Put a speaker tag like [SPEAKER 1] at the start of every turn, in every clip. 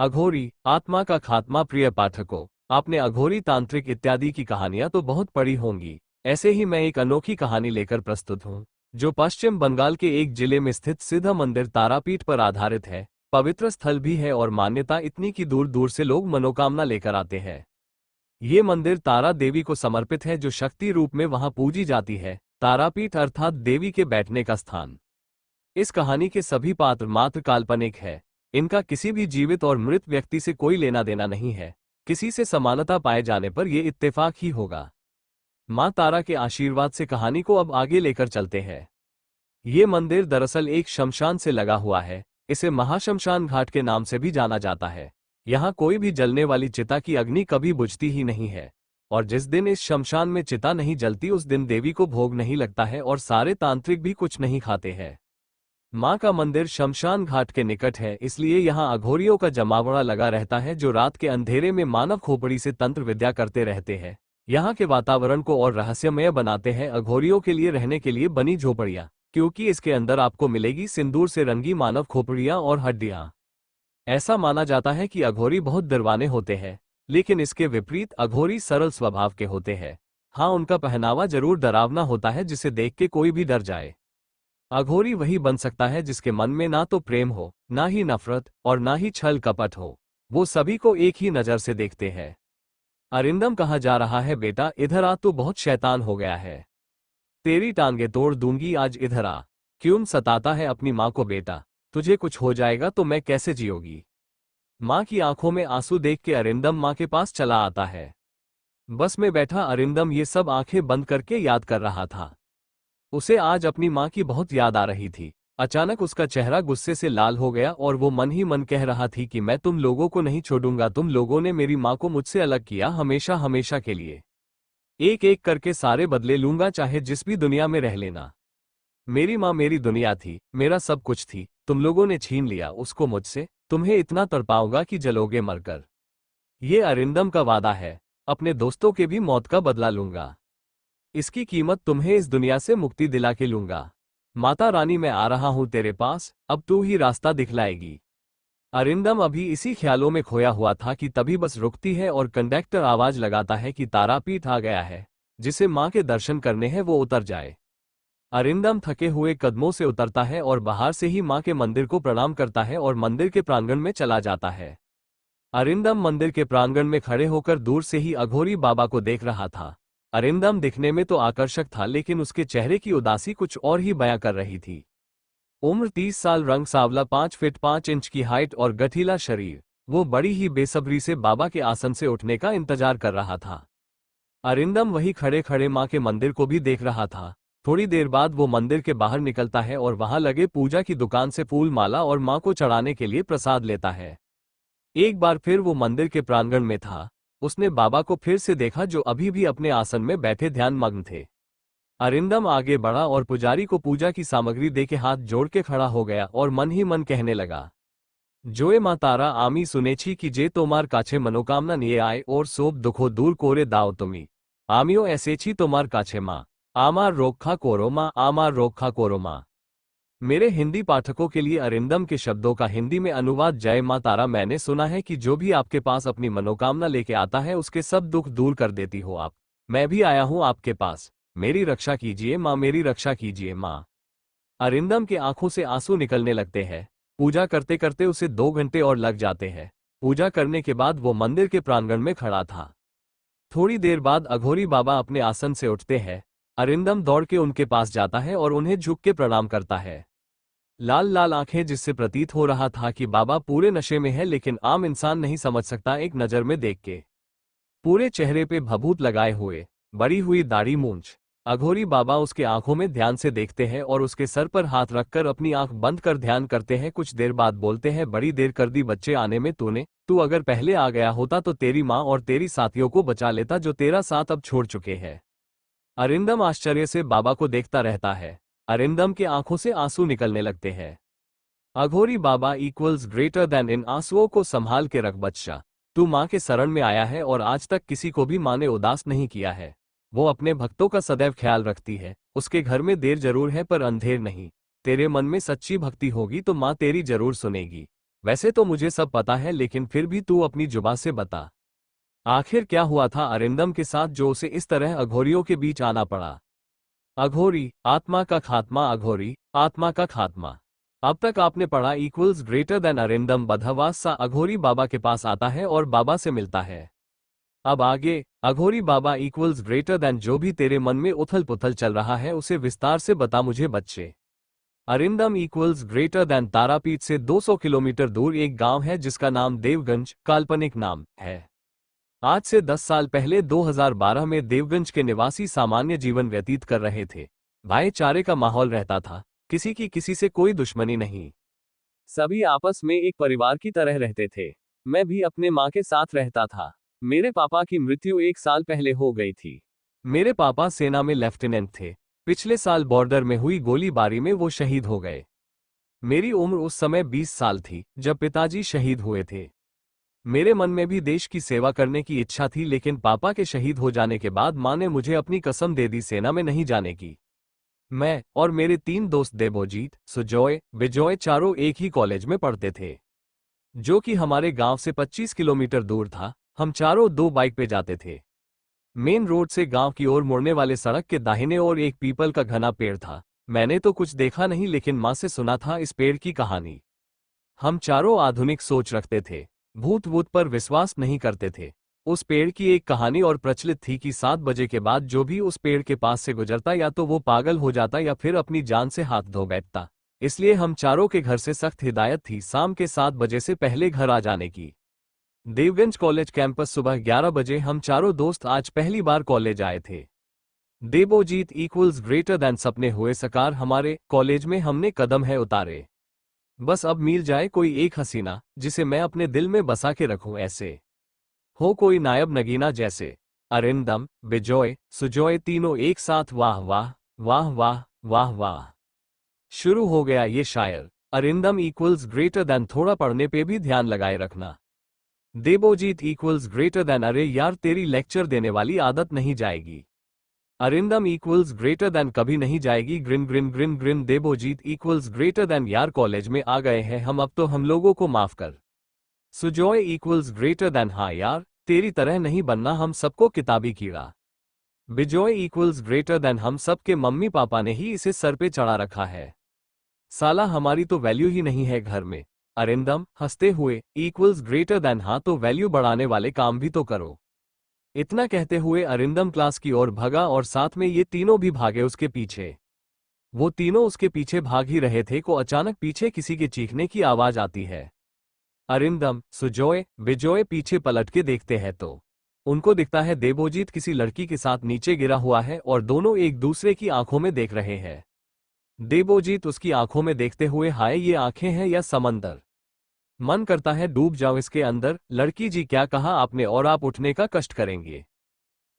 [SPEAKER 1] अघोरी आत्मा का खात्मा। प्रिय पाठकों, आपने अघोरी, तांत्रिक इत्यादि की कहानियां तो बहुत पढ़ी होंगी। ऐसे ही मैं एक अनोखी कहानी लेकर प्रस्तुत हूं, जो पश्चिम बंगाल के एक जिले में स्थित सिद्ध मंदिर तारापीठ पर आधारित है। पवित्र स्थल भी है और मान्यता इतनी कि दूर दूर से लोग मनोकामना लेकर आते हैं। ये मंदिर तारा देवी को समर्पित है, जो शक्ति रूप में वहां पूजी जाती है। तारापीठ अर्थात देवी के बैठने का स्थान। इस कहानी के सभी पात्र मात्र काल्पनिक है। इनका किसी भी जीवित और मृत व्यक्ति से कोई लेना देना नहीं है। किसी से समानता पाए जाने पर यह इत्तेफाक ही होगा। मां तारा के आशीर्वाद से कहानी को अब आगे लेकर चलते हैं। ये मंदिर दरअसल एक शमशान से लगा हुआ है। इसे महाशमशान घाट के नाम से भी जाना जाता है। यहाँ कोई भी जलने वाली चिता की अग्नि कभी बुझती ही नहीं है, और जिस दिन इस शमशान में चिता नहीं जलती उस दिन देवी को भोग नहीं लगता है और सारे तांत्रिक भी कुछ नहीं खाते हैं। मां का मंदिर शमशान घाट के निकट है, इसलिए यहाँ अघोरियों का जमावड़ा लगा रहता है, जो रात के अंधेरे में मानव खोपड़ी से तंत्र विद्या करते रहते हैं। यहाँ के वातावरण को और रहस्यमय बनाते हैं अघोरियों के लिए रहने के लिए बनी झोपड़ियाँ, क्योंकि इसके अंदर आपको मिलेगी सिंदूर से रंगी मानव खोपड़ियाँ और हड्डियाँ। ऐसा माना जाता है कि अघोरी बहुत डरवाने होते हैं, लेकिन इसके विपरीत अघोरी सरल स्वभाव के होते हैं। हाँ, उनका पहनावा जरूर डरावना होता है, जिसे देख के कोई भी डर जाए। अघोरी वही बन सकता है जिसके मन में ना तो प्रेम हो, ना ही नफरत, और ना ही छल कपट हो। वो सभी को एक ही नजर से देखते हैं। अरिंदम कहा जा रहा है, बेटा इधर आ, तू बहुत शैतान हो गया है। तेरी टांगे तोड़ दूंगी, आज इधर आ। क्यों सताता है अपनी माँ को बेटा? तुझे कुछ हो जाएगा तो मैं कैसे जियोगी? माँ की आंखों में आंसू देख के अरिंदम माँ के पास चला आता है। बस में बैठा अरिंदम ये सब आंखें बंद करके याद कर रहा था। उसे आज अपनी माँ की बहुत याद आ रही थी। अचानक उसका चेहरा गुस्से से लाल हो गया और वो मन ही मन कह रहा थी कि मैं तुम लोगों को नहीं छोड़ूंगा। तुम लोगों ने मेरी माँ को मुझसे अलग किया, हमेशा हमेशा के लिए। एक एक करके सारे बदले लूंगा, चाहे जिस भी दुनिया में रह लेना। मेरी माँ मेरी दुनिया थी, मेरा सब कुछ थी। तुम लोगों ने छीन लिया उसको मुझसे। तुम्हें इतना तड़पाऊंगा कि जलोगे मरकर। ये अरिंदम का वादा है। अपने दोस्तों के भी मौत का बदला लूंगा। इसकी कीमत तुम्हें इस दुनिया से मुक्ति दिला के लूंगा। माता रानी, मैं आ रहा हूं तेरे पास, अब तू ही रास्ता दिखलाएगी। अरिंदम अभी इसी ख्यालों में खोया हुआ था कि तभी बस रुकती है और कंडक्टर आवाज लगाता है कि तारापीठ आ गया है, जिसे मां के दर्शन करने हैं वो उतर जाए। अरिंदम थके हुए कदमों से उतरता है और बाहर से ही मां के मंदिर को प्रणाम करता है और मंदिर के प्रांगण में चला जाता है। अरिंदम मंदिर के प्रांगण में खड़े होकर दूर से ही अघोरी बाबा को देख रहा था। अरिंदम दिखने में तो आकर्षक था, लेकिन उसके चेहरे की उदासी कुछ और ही बयां कर रही थी। उम्र 30 साल, रंग सांवला, 5 फीट 5 इंच की हाइट और गठीला शरीर। वो बड़ी ही बेसब्री से बाबा के आसन से उठने का इंतजार कर रहा था। अरिंदम वही खड़े खड़े मां के मंदिर को भी देख रहा था। थोड़ी देर बाद वो मंदिर के बाहर निकलता है और वहां लगे पूजा की दुकान से फूल, माला और मां को चढ़ाने के लिए प्रसाद लेता है। एक बार फिर वो मंदिर के प्रांगण में था। उसने बाबा को फिर से देखा, जो अभी भी अपने आसन में बैठे ध्यान मग्न थे। अरिंदम आगे बढ़ा और पुजारी को पूजा की सामग्री देके हाथ जोड़ के खड़ा हो गया और मन ही मन कहने लगा, जोए मां तारा आमी सुनेछी कि जे तोमार काछे मनोकामना निये आए और सोब दुखो दूर कोरे दाओ तुमी। आमियो ऐसेछी तोमार काछे मां, आमार रोखा कोरो मां, आमार रोखा कोरो मां। मेरे हिंदी पाठकों के लिए अरिंदम के शब्दों का हिंदी में अनुवाद। जय मां तारा, मैंने सुना है कि जो भी आपके पास अपनी मनोकामना लेके आता है उसके सब दुख दूर कर देती हो आप। मैं भी आया हूं आपके पास। मेरी रक्षा कीजिए मां, मेरी रक्षा कीजिए मां। अरिंदम के आंखों से आंसू निकलने लगते हैं। पूजा करते करते उसे 2 घंटे और लग जाते हैं। पूजा करने के बाद वो मंदिर के प्रांगण में खड़ा था। थोड़ी देर बाद अघोरी बाबा अपने आसन से उठते हैं। अरिंदम दौड़ के उनके पास जाता है और उन्हें झुक के प्रणाम करता है। लाल लाल आंखें, जिससे प्रतीत हो रहा था कि बाबा पूरे नशे में है, लेकिन आम इंसान नहीं समझ सकता एक नजर में देख के। पूरे चेहरे पे भभूत लगाए हुए, बड़ी हुई दाढ़ी, मूंछ। अघोरी बाबा उसके आंखों में ध्यान से देखते हैं और उसके सर पर हाथ रखकर अपनी आंख बंद कर ध्यान करते हैं। कुछ देर बाद बोलते हैं, बड़ी देर कर दी बच्चे आने में तूने। तू अगर पहले आ गया होता तो तेरी माँ और तेरी साथियों को बचा लेता, जो तेरा साथ अब छोड़ चुके हैं। अरिंदम आश्चर्य से बाबा को देखता रहता है। अरिंदम के आंखों से आंसू निकलने लगते हैं। अघोरी बाबा इक्वल्स ग्रेटर देन, इन आंसुओं को संभाल के रख बच्चा। तू माँ के शरण में आया है और आज तक किसी को भी माँ ने उदास नहीं किया है। वो अपने भक्तों का सदैव ख्याल रखती है। उसके घर में देर जरूर है पर अंधेर नहीं। तेरे मन में सच्ची भक्ति होगी तो माँ तेरी जरूर सुनेगी। वैसे तो मुझे सब पता है, लेकिन फिर भी तू अपनी जुबान से बता। आखिर क्या हुआ था अरिंदम के साथ जो उसे इस तरह अघोरियों के बीच आना पड़ा? अघोरी, आत्मा का खात्मा। अघोरी, आत्मा का खात्मा। अब तक आपने पढ़ा इक्वल्स ग्रेटर देन अरिंदम बदहवास सा अघोरी बाबा के पास आता है और बाबा से मिलता है। अब आगे अघोरी बाबा इक्वल्स ग्रेटर देन जो भी तेरे मन में उथल पुथल चल रहा है उसे विस्तार से बता मुझे बच्चे। Arindam equals greater then Tarapith से 200 किलोमीटर दूर एक गांव है जिसका नाम देवगंज काल्पनिक नाम है। आज से 10 साल पहले 2012 में देवगंज के निवासी सामान्य जीवन व्यतीत कर रहे थे। भाईचारे का माहौल रहता था, किसी की किसी से कोई दुश्मनी नहीं। सभी आपस में एक परिवार की तरह रहते थे। मैं भी अपने माँ के साथ रहता था। मेरे पापा की मृत्यु 1 साल पहले हो गई थी। मेरे पापा सेना में लेफ्टिनेंट थे। पिछले साल बॉर्डर में हुई गोलीबारी में वो शहीद हो गए। मेरी उम्र उस समय 20 साल थी जब पिताजी शहीद हुए थे। मेरे मन में भी देश की सेवा करने की इच्छा थी, लेकिन पापा के शहीद हो जाने के बाद माँ ने मुझे अपनी कसम दे दी सेना में नहीं जाने की। मैं और मेरे 3 दोस्त देबोजीत, सुजॉय, बिजॉय चारों एक ही कॉलेज में पढ़ते थे, जो कि हमारे गांव से 25 किलोमीटर दूर था। हम चारों 2 बाइक पे जाते थे। मेन रोड से गांव की ओर मुड़ने वाले सड़क के दाहिने ओर एक पीपल का घना पेड़ था। मैंने तो कुछ देखा नहीं, लेकिन माँ से सुना था इस पेड़ की कहानी। हम चारों आधुनिक सोच रखते थे, भूत वूत पर विश्वास नहीं करते थे। उस पेड़ की एक कहानी और प्रचलित थी कि 7 बजे के बाद जो भी उस पेड़ के पास से गुजरता या तो वो पागल हो जाता या फिर अपनी जान से हाथ धो बैठता। इसलिए हम चारों के घर से सख्त हिदायत थी शाम के 7 बजे से पहले घर आ जाने की। देवगंज कॉलेज कैंपस सुबह 11 बजे हम चारों दोस्त आज पहली बार कॉलेज आए थे। देबोजीत इक्वल्स ग्रेटर देन सपने हुए साकार हमारे कॉलेज में हमने कदम है उतारे। बस अब मिल जाए कोई एक हसीना जिसे मैं अपने दिल में बसा के रखूं, ऐसे हो कोई नायब नगीना जैसे। अरिंदम, बिजॉय, सुजॉय तीनों एक साथ वाह वाह वाह वाह वाह वाह। शुरू हो गया ये शायर। अरिंदम इक्वल्स ग्रेटर देन थोड़ा पढ़ने पे भी ध्यान लगाए रखना। देबोजीत इक्वल्स ग्रेटर देन अरे यार तेरी लेक्चर देने वाली आदत नहीं जाएगी। अरिंदम इक्वल्स ग्रेटर देन कभी नहीं जाएगी। Green green green green. Debojit equals greater then यार कॉलेज में आ गए हैं हम, अब तो हम लोगों को माफ कर। सुजॉय इक्वल्स ग्रेटर देन हाँ यार तेरी तरह नहीं बनना हम सबको किताबी कीड़ा। बिजॉय इक्वल्स ग्रेटर देन हम सब के मम्मी पापा ने ही इसे सर पे चढ़ा रखा है, साला हमारी तो वैल्यू ही नहीं है घर में। अरिंदम हंसते हुए इक्वल्स ग्रेटर देन हाँ तो वैल्यू बढ़ाने वाले काम भी तो करो। इतना कहते हुए अरिंदम क्लास की ओर भगा और साथ में ये तीनों भी भागे उसके पीछे। वो तीनों उसके पीछे भाग ही रहे थे को अचानक पीछे किसी के चीखने की आवाज आती है। अरिंदम, सुजॉय, बिजॉय पीछे पलट के देखते हैं तो उनको दिखता है देबोजीत किसी लड़की के साथ नीचे गिरा हुआ है और दोनों एक दूसरे की आंखों में देख रहे हैं। देबोजीत उसकी आंखों में देखते हुए हाय ये आंखें हैं या समंदर, मन करता है डूब जाओ इसके अंदर। लड़की जी क्या कहा आपने और आप उठने का कष्ट करेंगे।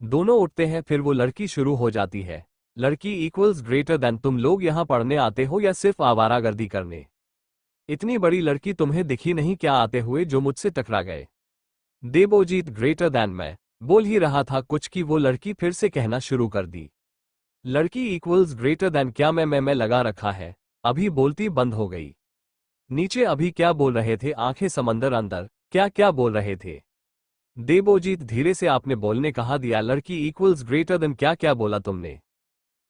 [SPEAKER 1] दोनों उठते हैं, फिर वो लड़की शुरू हो जाती है। लड़की इक्वल्स ग्रेटर देन तुम लोग यहाँ पढ़ने आते हो या सिर्फ आवारागर्दी करने? इतनी बड़ी लड़की तुम्हें दिखी नहीं क्या आते हुए जो मुझसे टकरा गए? देबोजीत ग्रेटर देन मैं बोल ही रहा था कुछ कि वो लड़की फिर से कहना शुरू कर दी। लड़की इक्वल्स ग्रेटर देन क्या मैं लगा रखा है, अभी बोलती बंद हो गई। नीचे अभी क्या बोल रहे थे? आंखें समंदर, अंदर क्या क्या बोल रहे थे? देबोजीत धीरे से आपने बोलने कहा दिया। लड़की इक्वल्स ग्रेटर देन क्या क्या बोला तुमने?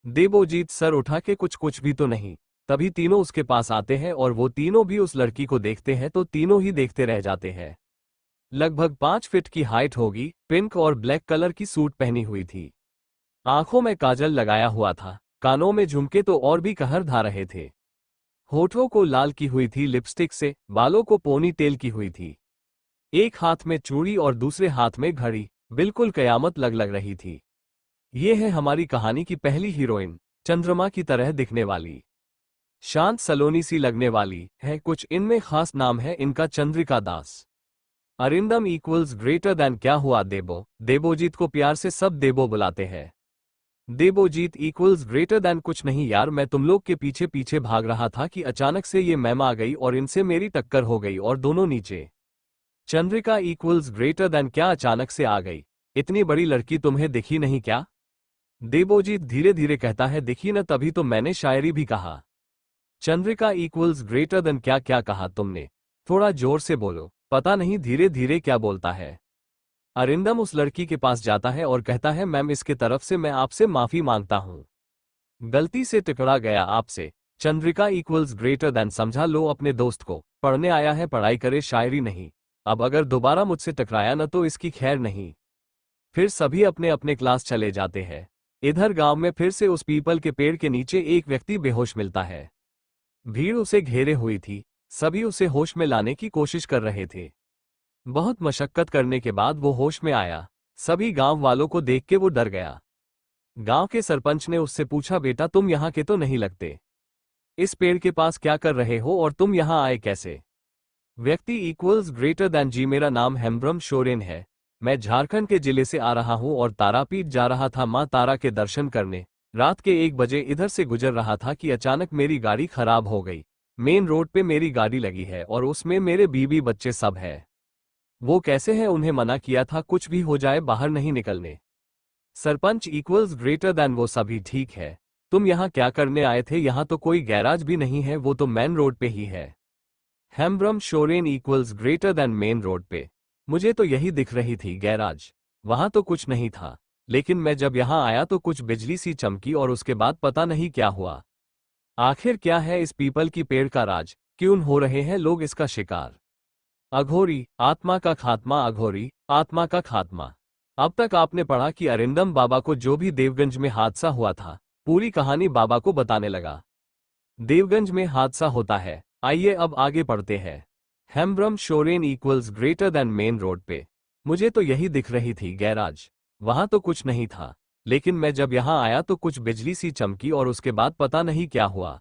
[SPEAKER 1] देबोजीत सर उठा के कुछ भी तो नहीं। तभी तीनों उसके पास आते हैं और वो तीनों भी उस लड़की को देखते हैं तो तीनों ही देखते रह जाते हैं। लगभग 5 फीट की हाइट होगी, पिंक और ब्लैक कलर की सूट पहनी हुई थी, आंखों में काजल लगाया हुआ था, कानों में झुमके तो और भी कहर ढा रहे थे, होठों को लाल की हुई थी लिपस्टिक से, बालों को पोनी टेल की हुई थी, एक हाथ में चूड़ी और दूसरे हाथ में घड़ी, बिल्कुल कयामत लग रही थी। ये है हमारी कहानी की पहली हीरोइन, चंद्रमा की तरह दिखने वाली, शांत सलोनी सी लगने वाली है कुछ। इनमें खास नाम है इनका चंद्रिका दास। अरिंदम इक्वल्स ग्रेटर देन क्या हुआ देबो? देबोजीत को प्यार से सब देबो बुलाते हैं। देबोजीत इक्वल्स ग्रेटर देन कुछ नहीं यार मैं तुम लोग के पीछे पीछे भाग रहा था कि अचानक से ये मैम आ गई और इनसे मेरी टक्कर हो गई और दोनों नीचे। चंद्रिका इक्वल्स ग्रेटर देन क्या अचानक से आ गई? इतनी बड़ी लड़की तुम्हें दिखी नहीं क्या? देबोजीत धीरे धीरे कहता है दिखी न, तभी तो मैंने शायरी भी कहा। चंद्रिका इक्वल्स ग्रेटर देन क्या क्या कहा तुमने? थोड़ा जोर से बोलो, पता नहीं धीरे धीरे क्या बोलता है। अरिंदम उस लड़की के पास जाता है और कहता है, मैम इसके तरफ से मैं आपसे माफी मांगता हूँ, गलती से टकरा गया आपसे। चंद्रिका इक्वल्स ग्रेटर देन समझा लो अपने दोस्त को, पढ़ने आया है पढ़ाई करे शायरी नहीं, अब अगर दोबारा मुझसे टकराया न तो इसकी खैर नहीं। फिर सभी अपने अपने क्लास चले जाते हैं। इधर गांव में फिर से उस पीपल के पेड़ के नीचे एक व्यक्ति बेहोश मिलता है। भीड़ उसे घेरे हुई थी, सभी उसे होश में लाने की कोशिश कर रहे थे। बहुत मशक्कत करने के बाद वो होश में आया। सभी गांव वालों को देख के वो डर गया। गांव के सरपंच ने उससे पूछा, बेटा तुम यहाँ के तो नहीं लगते, इस पेड़ के पास क्या कर रहे हो और तुम यहाँ आए कैसे? व्यक्ति इक्वल्स ग्रेटर दैन जी, मेरा नाम हेम्ब्रम सोरेन है, मैं झारखंड के जिले से आ रहा हूँ और तारापीठ जा रहा था माँ तारा के दर्शन करने। रात के 1 बजे इधर से गुजर रहा था कि अचानक मेरी गाड़ी खराब हो गई। मेन रोड पे मेरी गाड़ी लगी है और उसमें मेरे बीवी बच्चे सब है। वो कैसे हैं? उन्हें मना किया था कुछ भी हो जाए बाहर नहीं निकलने। सरपंच इक्वल्स ग्रेटर दैन वो सभी ठीक है, तुम यहाँ क्या करने आए थे? यहाँ तो कोई गैराज भी नहीं है, वो तो मेन रोड पे ही है। Hembrom Soren equals greater than main road पे, मुझे तो यही दिख रही थी गैराज, वहां तो कुछ नहीं था, लेकिन मैं जब यहाँ आया तो कुछ बिजली सी चमकी और उसके बाद पता नहीं क्या हुआ। आखिर क्या है इस पीपल की पेड़ का राज? क्यों हो रहे हैं लोग इसका शिकार? अघोरी आत्मा का खात्मा, अघोरी आत्मा का खात्मा। अब तक आपने पढ़ा कि अरिंदम बाबा को जो भी देवगंज में हादसा हुआ था, पूरी कहानी बाबा को बताने लगा। देवगंज में हादसा होता है, आइए अब आगे पढ़ते हैं। Hembrom Soren equals greater than main road पे, मुझे तो यही दिख रही थी गैराज, वहां तो कुछ नहीं था, लेकिन मैं जब यहां आया तो कुछ बिजली सी चमकी और उसके बाद पता नहीं क्या हुआ।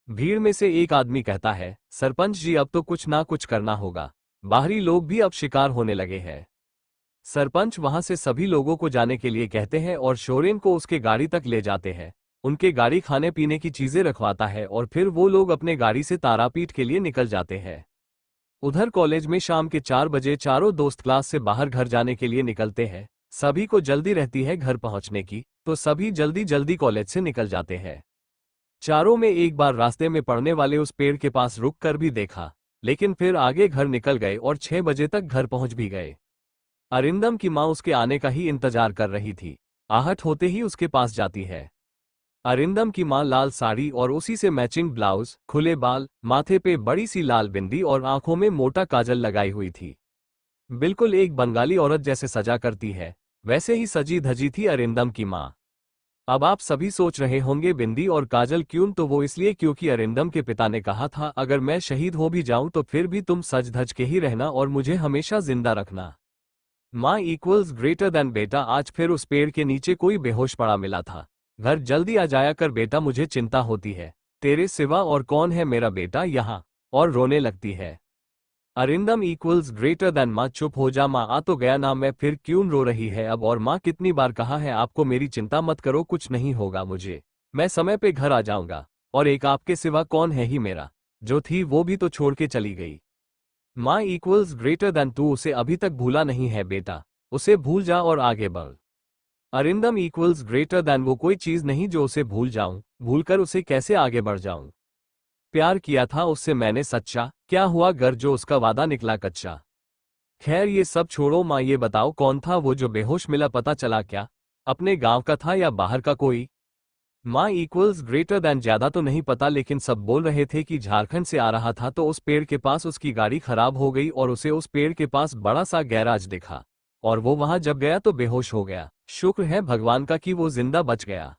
[SPEAKER 1] भीड़ में से एक आदमी कहता है, सरपंच जी अब तो कुछ ना कुछ करना होगा, बाहरी लोग भी अब शिकार होने लगे हैं। सरपंच वहां से सभी लोगों को जाने के लिए कहते हैं और सोरेन को उसके गाड़ी तक ले जाते हैं। उनके गाड़ी खाने पीने की चीजें रखवाता है और फिर वो लोग अपने गाड़ी से तारापीठ के लिए निकल जाते हैं। उधर कॉलेज में शाम के 4 बजे चारों दोस्त क्लास से बाहर घर जाने के लिए निकलते हैं। सभी को जल्दी रहती है घर पहुंचने की, तो सभी जल्दी जल्दी कॉलेज से निकल जाते हैं। चारों में एक बार रास्ते में पड़ने वाले उस पेड़ के पास रुक कर भी देखा, लेकिन फिर आगे घर निकल गए और 6 बजे तक घर पहुंच भी गए। अरिंदम की मां उसके आने का ही इंतजार कर रही थी। आहट होते ही उसके पास जाती है। अरिंदम की मां लाल साड़ी और उसी से मैचिंग ब्लाउज, खुले बाल, माथे पे बड़ी सी लाल बिंदी और आंखों में मोटा काजल लगाई हुई थी। बिल्कुल एक बंगाली औरत जैसे सजा करती है, वैसे ही सजी धजी थी अरिंदम की मां। अब आप सभी सोच रहे होंगे बिंदी और काजल क्यों? तो वो इसलिए क्योंकि अरिंदम के पिता ने कहा था, अगर मैं शहीद हो भी जाऊं तो फिर भी तुम सज धज के ही रहना और मुझे हमेशा जिंदा रखना। माँ इक्वल्स ग्रेटर देन बेटा, आज फिर उस पेड़ के नीचे कोई बेहोश पड़ा मिला था। घर जल्दी आ जाया कर बेटा, मुझे चिंता होती है, तेरे सिवा और कौन है मेरा बेटा यहाँ? और रोने लगती है। अरिंदम इक्वल्स ग्रेटर देन माँ, चुप हो जा माँ, आ तो गया ना मैं, फिर क्यों रो रही है अब? और माँ कितनी बार कहा है आपको मेरी चिंता मत करो, कुछ नहीं होगा मुझे, मैं समय पे घर आ जाऊंगा, और एक आपके सिवा कौन है ही मेरा? जो थी वो भी तो छोड़ के चली गई। माँ इक्वल्स ग्रेटर देन, तू उसे अभी तक भूला नहीं है बेटा, उसे भूल जा और आगे बढ़। अरिंदम इक्वल्स ग्रेटर देन, वो कोई चीज नहीं जो उसे भूल जाऊं, भूलकर उसे कैसे आगे बढ़ जाऊं? प्यार किया था उससे मैंने सच्चा, क्या हुआ घर जो उसका वादा निकला कच्चा। खैर ये सब छोड़ो माँ, ये बताओ कौन था वो जो बेहोश मिला, पता चला क्या? अपने गांव का था या बाहर का कोई? माँ इक्वल्स ग्रेटर देन, ज्यादा तो नहीं पता, लेकिन सब बोल रहे थे कि झारखंड से आ रहा था तो उस पेड़ के पास उसकी गाड़ी खराब हो गई और उसे उस पेड़ के पास बड़ा सा गैराज दिखा, और वो वहां जब गया तो बेहोश हो गया। शुक्र है भगवान का कि वो जिंदा बच गया।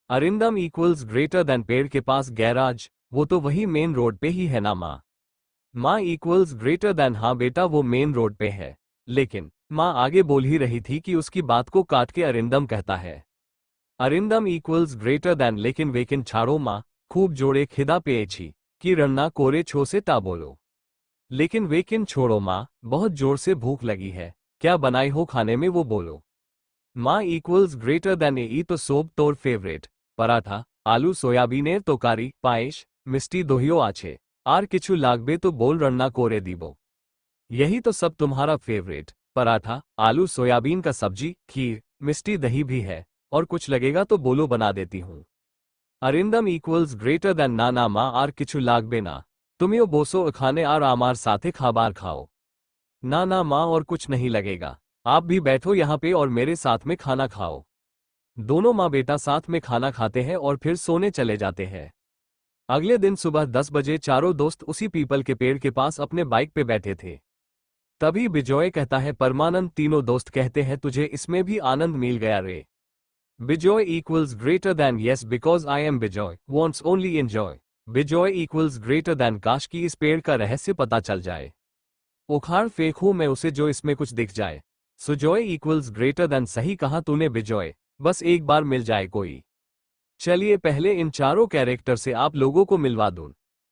[SPEAKER 1] अरिंदम इक्वल्स ग्रेटर देन, पेड़ के पास गैराज, वो तो वही मेन रोड पे ही है ना माँ? माँ इक्वल्स ग्रेटर देन, हाँ बेटा वो मेन रोड पे है, लेकिन माँ आगे बोल ही रही थी कि उसकी बात को काट के अरिंदम कहता है। अरिंदम इक्वल्स ग्रेटर देन, लेकिन वेकिन छाड़ो माँ, खूब जोड़े खिदा पे छी कि रन्ना कोरे छो से ता बोलो। लेकिन वेकिन छोड़ो माँ, बहुत जोर से भूख लगी है, क्या बनाई हो खाने में वो बोलो। माँ इक्वल्स ग्रेटर देन, ए तो सोब तोर फेवरेट, पराठा, आलू सोयाबीनेर तोकारी, पायश, मिष्टी दोहियो आछे, आर किछु लागबे तो बोल रन्ना कोरे दीबो। यही तो सब तुम्हारा फेवरेट, पराठा, आलू सोयाबीन का सब्जी, खीर, मिष्टी दही भी है, और कुछ लगेगा तो बोलो बना देती हूँ। अरिंदम इक्वल्स ग्रेटर देन, ना ना माँ आर किछु लागबे ना, तुमियो बोसो खाने और आमार साथे खाबार खाओ। ना ना माँ, और कुछ नहीं लगेगा। आप भी बैठो यहाँ पे और मेरे साथ में खाना खाओ। दोनों माँ बेटा साथ में खाना खाते हैं और फिर सोने चले जाते हैं। अगले दिन सुबह 10 बजे चारों दोस्त उसी पीपल के पेड़ के पास अपने बाइक पे बैठे थे। तभी बिजॉय कहता है परमानंद। तीनों दोस्त कहते हैं तुझे इसमें भी आनंद मिल गया रे। Bijoy equals greater then yes because I am Bijoy wants only enjoy. Bijoy equals greater then काश की इस पेड़ का रहस्य पता चल जाए। उखाड़ फेंकूं मैं उसे जो इसमें कुछ दिख जाए। सुजॉय इक्वल्स ग्रेटर दैन सही कहा तूने बिजॉय, बस एक बार मिल जाए कोई। चलिए पहले इन चारों कैरेक्टर से आप लोगों को मिलवा दूं।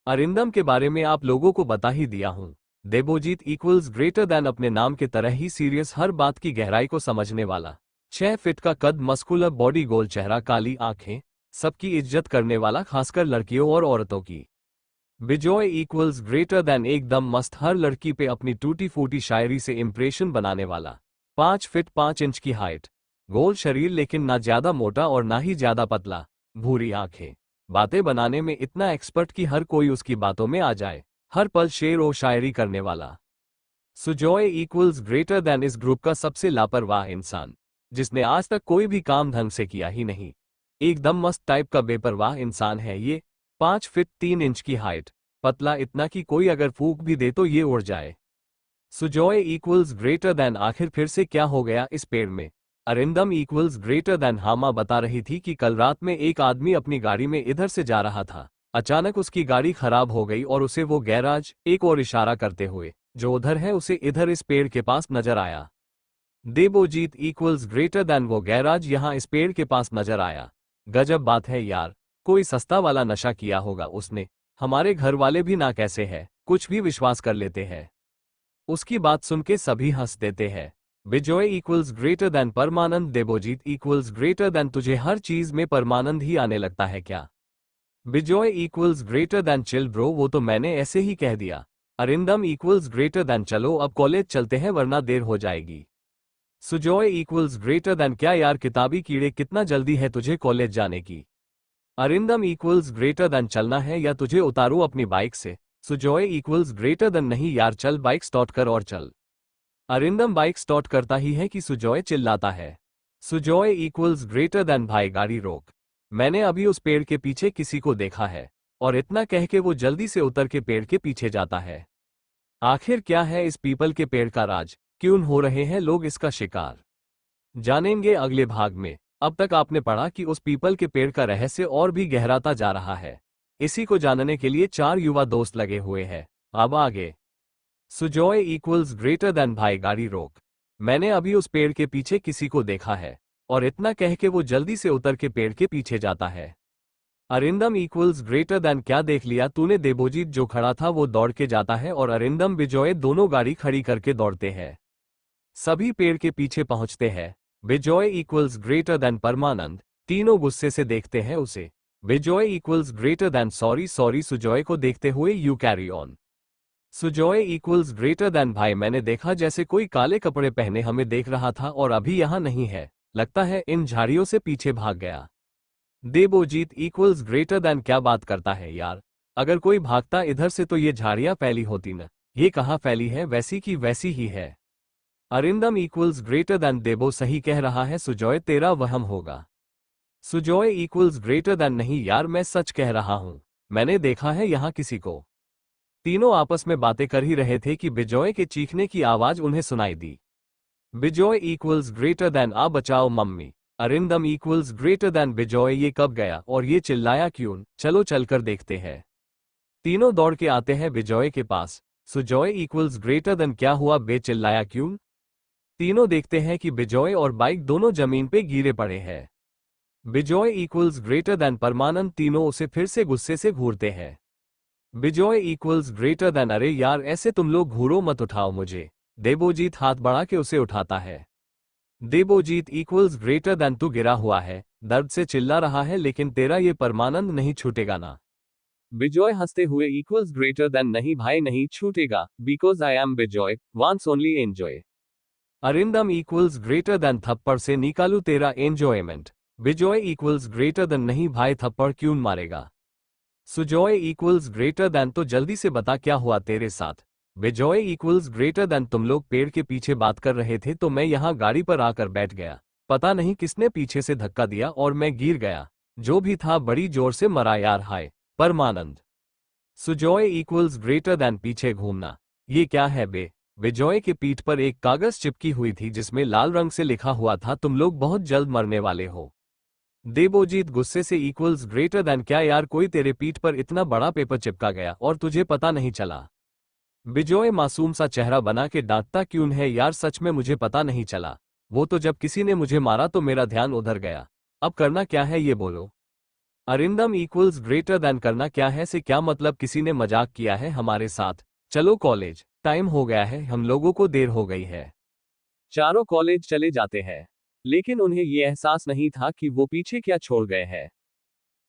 [SPEAKER 1] अरिंदम के बारे में आप लोगों को बता ही दिया हूं। देबोजीत इक्वल्स ग्रेटर दैन अपने नाम के तरह ही सीरियस, हर बात की गहराई को समझने वाला। 6 फीट का कद, मस्कुलर बॉडी, गोल चेहरा, काली आंखें, सबकी इज्जत करने वाला, खासकर लड़कियों और औरतों की। बिजॉय इक्वल्स ग्रेटर दैन एकदम मस्त, हर लड़की पे अपनी टूटी फूटी शायरी से इंप्रेशन बनाने वाला। 5 फीट 5 इंच की हाइट, गोल शरीर लेकिन ना ज्यादा मोटा और ना ही ज्यादा पतला, भूरी आंखें, बातें बनाने में इतना एक्सपर्ट कि हर कोई उसकी बातों में आ जाए, हर पल शेर और शायरी करने वाला। सुजॉय इक्वल्स ग्रेटर दैन इस ग्रुप का सबसे लापरवाह इंसान, जिसने आज तक कोई भी काम ढंग से किया ही नहीं। एकदम मस्त टाइप का बेपरवाह इंसान है ये। 5 फीट 3 इंच की हाइट, पतला इतना कि कोई अगर फूंक भी दे तो ये उड़ जाए। सुजॉय इक्वल्स ग्रेटर दैन आखिर फिर से क्या हो गया इस पेड़ में। अरिंदम इक्वल्स ग्रेटर दैन हामा बता रही थी कि कल रात में एक आदमी अपनी गाड़ी में इधर से जा रहा था। अचानक उसकी गाड़ी खराब हो गई और उसे वो गैराज, एक और इशारा करते हुए, जो उधर है उसे इधर इस पेड़ के पास नजर आया। देबोजीत इक्वल्स ग्रेटर दैन वो गैराज यहाँ इस पेड़ के पास नजर आया। गजब बात है यार, कोई सस्ता वाला नशा किया होगा उसने। हमारे घर वाले भी ना कैसे है, कुछ भी विश्वास कर लेते हैं। उसकी बात सुन के सभी हंस देते हैं। बिजॉय इक्वल्स ग्रेटर दैन परमानंद। देबोजीत इक्वल्स ग्रेटर दैन तुझे हर चीज में परमानंद ही आने लगता है क्या। Bijoy equals greater then chill bro, वो तो मैंने ऐसे ही कह दिया। अरिंदम इक्वल्स ग्रेटर दैन चलो अब कॉलेज चलते हैं वरना देर हो जाएगी। सुजॉय इक्वल्स ग्रेटर दैन क्या यार किताबी कीड़े, कितना जल्दी है तुझे कॉलेज जाने की। अरिंदम इक्वल्स ग्रेटर दैन चलना है या तुझे उतारूं अपनी बाइक से। सुजॉय इक्वल्स ग्रेटर दैन नहीं यार चल बाइक स्टार्ट कर और चल। अरिंदम बाइक स्टार्ट करता ही है कि सुजॉय चिल्लाता है। सुजॉय इक्वल्स ग्रेटर दैन भाई गाड़ी रोक, मैंने अभी उस पेड़ के पीछे किसी को देखा है। और इतना कह के वो जल्दी से उतर के पेड़ के पीछे जाता है। आखिर क्या है इस पीपल के पेड़ का राज, क्यों हो रहे हैं लोग इसका शिकार, जानेंगे अगले भाग में। अब तक आपने पढ़ा कि उस पीपल के पेड़ का रहस्य और भी गहराता जा रहा है। इसी को जानने के लिए 4 युवा दोस्त लगे हुए हैं। अब आगे। सुजॉय इक्वल्स ग्रेटर दैन भाई गाड़ी रोक, मैंने अभी उस पेड़ के पीछे किसी को देखा है। और इतना कह के वो जल्दी से उतर के पेड़ के पीछे जाता है। अरिंदम इक्वल्स ग्रेटर दैन क्या देख लिया तूने। देबोजीत जो खड़ा था वो दौड़ के जाता है और अरिंदम बिजॉय दोनों गाड़ी खड़ी करके दौड़ते हैं। सभी पेड़ के पीछे पहुंचते हैं। बिजॉय इक्वल्स ग्रेटर दैन परमानंद, तीनों गुस्से से देखते हैं उसे। Bijoy equals greater then sorry sorry Sujoy को देखते हुए you carry on. Sujoy equals greater then भाई मैंने देखा जैसे कोई काले कपड़े पहने हमें देख रहा था और अभी यहाँ नहीं है, लगता है इन झाड़ियों से पीछे भाग गया। देबोजीत इक्वल्स ग्रेटर दैन क्या बात करता है यार, अगर कोई भागता इधर से तो ये झाड़ियां फैली होती न, ये कहाँ फैली है, वैसी की वैसी ही है। अरिंदम इक्वल्स ग्रेटर दैन देबो सही कह रहा है सुजॉय तेरा वहम होगा। सुजॉय इक्वल्स ग्रेटर दैन नहीं यार मैं सच कह रहा हूं, मैंने देखा है यहाँ किसी को। तीनों आपस में बातें कर ही रहे थे कि बिजॉय के चीखने की आवाज उन्हें सुनाई दी। बिजॉय इक्वल्स ग्रेटर दैन आ बचाओ mummy. Arindam equals greater then Bijoy ये कब गया और ये चिल्लाया क्यों, चलो चलकर देखते हैं। तीनों दौड़ के आते हैं बिजॉय के पास। सुजॉय इक्वल्स ग्रेटर दैन क्या हुआ बे, चिल्लाया क्यों। तीनों देखते हैं कि बिजॉय और बाइक दोनों जमीन पे गिरे पड़े हैं। बिजॉय इक्वल्स ग्रेटर दैन परमानंद, तीनों उसे फिर से गुस्से से घूरते हैं। बिजॉय इक्वल्स ग्रेटर दैन अरे यार ऐसे तुम लोग घूरो मत, उठाओ मुझे। देबोजीत हाथ बढ़ा के उसे उठाता है। देबोजीत इक्वल्स ग्रेटर दैन तू गिरा हुआ है, दर्द से चिल्ला रहा है, लेकिन तेरा ये परमानंद नहीं छूटेगा ना। बिजॉय हंसते हुए इक्वल्स ग्रेटर दैन नहीं भाई नहीं छूटेगा, because I am Bijoy wants only enjoy. Arindam equals greater then थप्पड़ से निकालू तेरा enjoyment. Bijoy equals greater then नहीं भाई थप्पड़ क्यों मारेगा। सुजॉय इक्वल्स ग्रेटर देन, तो जल्दी से बता क्या हुआ तेरे साथ। विजॉय इक्वल्स ग्रेटर देन, तुम लोग पेड़ के पीछे बात कर रहे थे तो मैं यहाँ गाड़ी पर आकर बैठ गया। पता नहीं किसने पीछे से धक्का दिया और मैं गिर गया। जो भी था बड़ी जोर से मरा यार, हाय। परमानंद। सुजॉय इक्वल्स ग्रेटर देन, पीछे घूमना। ये क्या है बे। विजॉय के पीठ पर एक कागज चिपकी हुई थी जिसमें लाल रंग से लिखा हुआ था, तुम लोग बहुत जल्द मरने वाले हो। देबोजीत गुस्से से, इक्वल्स ग्रेटर देन क्या यार, कोई तेरे पीठ पर इतना बड़ा पेपर चिपका गया और तुझे पता नहीं चला। विजॉय मासूम सा चेहरा बना के डांटता, क्यों है यार, सच में मुझे पता नहीं चला। वो तो जब किसी ने मुझे मारा तो मेरा ध्यान उधर गया। अब करना क्या है ये बोलो। अरिंदम इक्वल्स ग्रेटर देन, करना क्या है से क्या मतलब, किसी ने मजाक किया है हमारे साथ। चलो कॉलेज, टाइम हो गया है, हम लोगों को देर हो गई है। चारों कॉलेज चले जाते हैं, लेकिन उन्हें ये एहसास नहीं था कि वो पीछे क्या छोड़ गए हैं।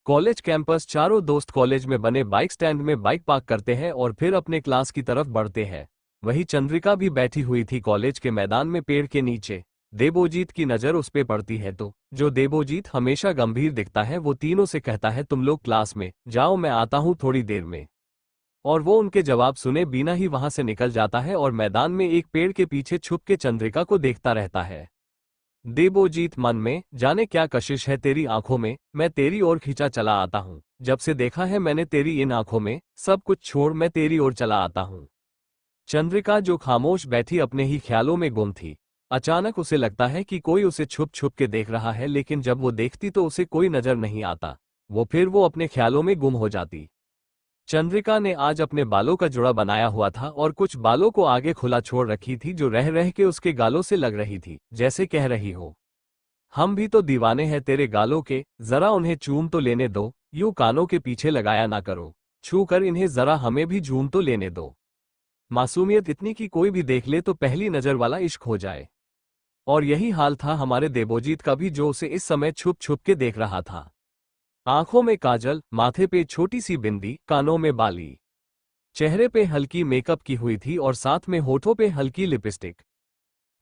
[SPEAKER 1] कॉलेज कैंपस, चारों दोस्त कॉलेज में बने बाइक स्टैंड में बाइक पार्क करते हैं और फिर अपने क्लास की तरफ बढ़ते हैं। वही चंद्रिका भी बैठी हुई थी कॉलेज के मैदान में पेड़ के नीचे। देबोजीत की नजर उस पे पड़ती है तो जो देबोजीत हमेशा गंभीर दिखता है वो तीनों से कहता है, तुम लोग क्लास में जाओ, मैं आता हूं थोड़ी देर में। और वो उनके जवाब सुने बिना ही वहां से निकल जाता है और मैदान में एक पेड़ के पीछे छुप के चंद्रिका को देखता रहता है। देबोजीत मन में, जाने क्या कशिश है तेरी आंखों में, मैं तेरी ओर खींचा चला आता हूं। जब से देखा है मैंने तेरी इन आंखों में, सब कुछ छोड़ मैं तेरी ओर चला आता हूं। चंद्रिका जो खामोश बैठी अपने ही ख्यालों में गुम थी, अचानक उसे लगता है कि कोई उसे छुप छुप के देख रहा है, लेकिन जब वो देखती तो उसे कोई नजर नहीं आता। वो अपने ख्यालों में गुम हो जाती। चंद्रिका ने आज अपने बालों का जुड़ा बनाया हुआ था और कुछ बालों को आगे खुला छोड़ रखी थी जो रह रह के उसके गालों से लग रही थी, जैसे कह रही हो, हम भी तो दीवाने हैं तेरे गालों के, जरा उन्हें चूम तो लेने दो। यूं कानों के पीछे लगाया ना करो, छू कर इन्हें जरा हमें भी झूम तो लेने दो। मासूमियत इतनी कि कोई भी देख ले तो पहली नजर वाला इश्क हो जाए। और यही हाल था हमारे देबोजीत का भी, जो उसे इस समय छुप छुप के देख रहा था। आंखों में काजल, माथे पे छोटी सी बिंदी, कानों में बाली, चेहरे पे हल्की मेकअप की हुई थी और साथ में होठों पे हल्की लिपस्टिक